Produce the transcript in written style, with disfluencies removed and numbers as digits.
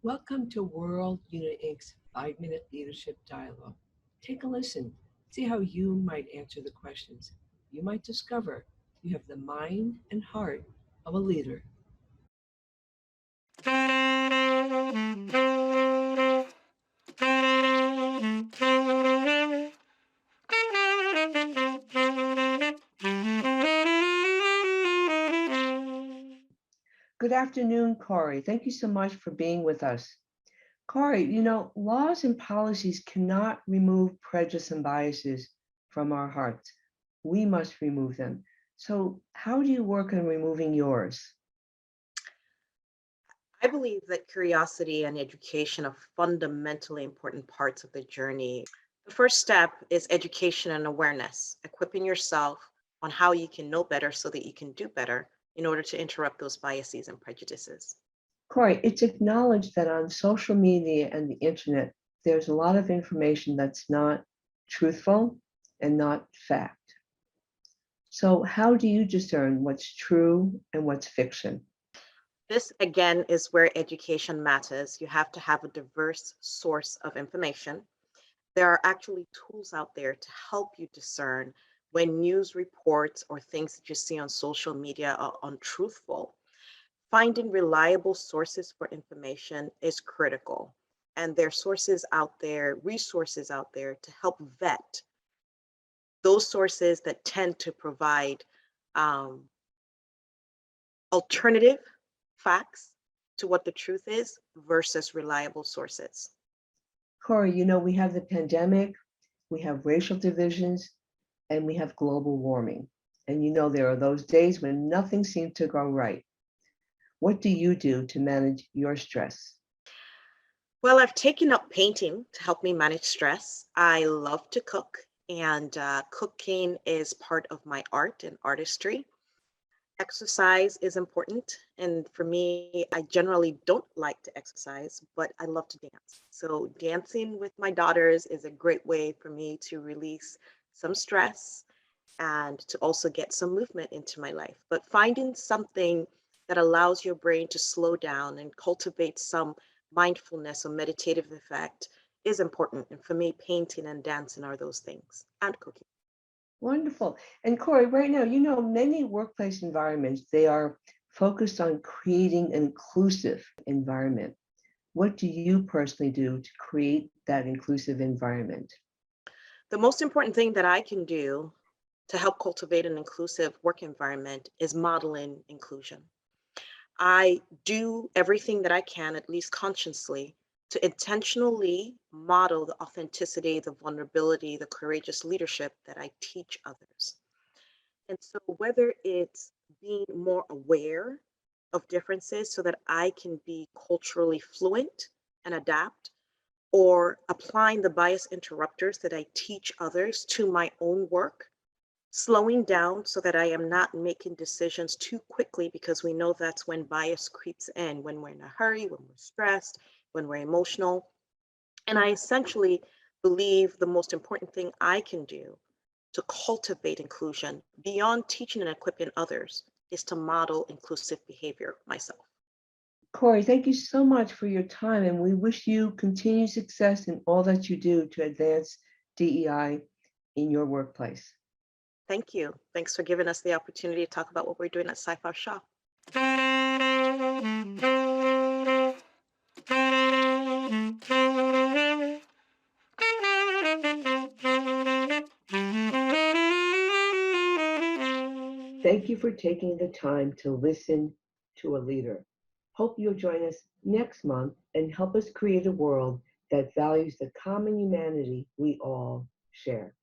Welcome to World Unit Inc.'s 5-Minute Leadership Dialogue. Take a listen. See how you might answer the questions. You might discover you have the mind and heart of a leader. Good afternoon, Kori. Thank you so much for being with us. Kori, laws and policies cannot remove prejudice and biases from our hearts. We must remove them. So, how do you work on removing yours? I believe that curiosity and education are fundamentally important parts of the journey. The first step is education and awareness, equipping yourself on how you can know better so that you can do better in order to interrupt those biases and prejudices. Corey, it's acknowledged that on social media and the internet, there's a lot of information that's not truthful and not fact. So, how do you discern what's true and what's fiction? This, again, is where education matters. You have to have a diverse source of information. There are actually tools out there to help you discern when news reports or things that you see on social media are untruthful. Finding reliable sources for information is critical. And there are sources out there, resources out there to help vet those sources that tend to provide um, alternative facts to what the truth is versus reliable sources. Corey, we have the pandemic, we have racial divisions, and we have global warming. And there are those days when nothing seems to go right. What do you do to manage your stress? Well, I've taken up painting to help me manage stress. I love to cook, and cooking is part of my art and artistry. Exercise is important. And for me, I generally don't like to exercise, but I love to dance. So, dancing with my daughters is a great way for me to release some stress and to also get some movement into my life. But finding something that allows your brain to slow down and cultivate some mindfulness or meditative effect is important. And for me, painting and dancing are those things, and cooking. Wonderful. And Corey, right now, many workplace environments, they are focused on creating an inclusive environment. What do you personally do to create that inclusive environment? The most important thing that I can do to help cultivate an inclusive work environment is modeling inclusion. I do everything that I can, at least consciously, to intentionally model the authenticity, the vulnerability, the courageous leadership that I teach others. And so, whether it's being more aware of differences so that I can be culturally fluent and adapt, or applying the bias interrupters that I teach others to my own work, slowing down so that I am not making decisions too quickly because we know that's when bias creeps in, when we're in a hurry, when we're stressed, when we're emotional. And I essentially believe the most important thing I can do to cultivate inclusion beyond teaching and equipping others is to model inclusive behavior myself. Corey, thank you so much for your time, and we wish you continued success in all that you do to advance DEI in your workplace. Thank you. Thanks for giving us the opportunity to talk about what we're doing at Sayfarth Shaw. Thank you for taking the time to listen to a leader. Hope you'll join us next month and help us create a world that values the common humanity we all share.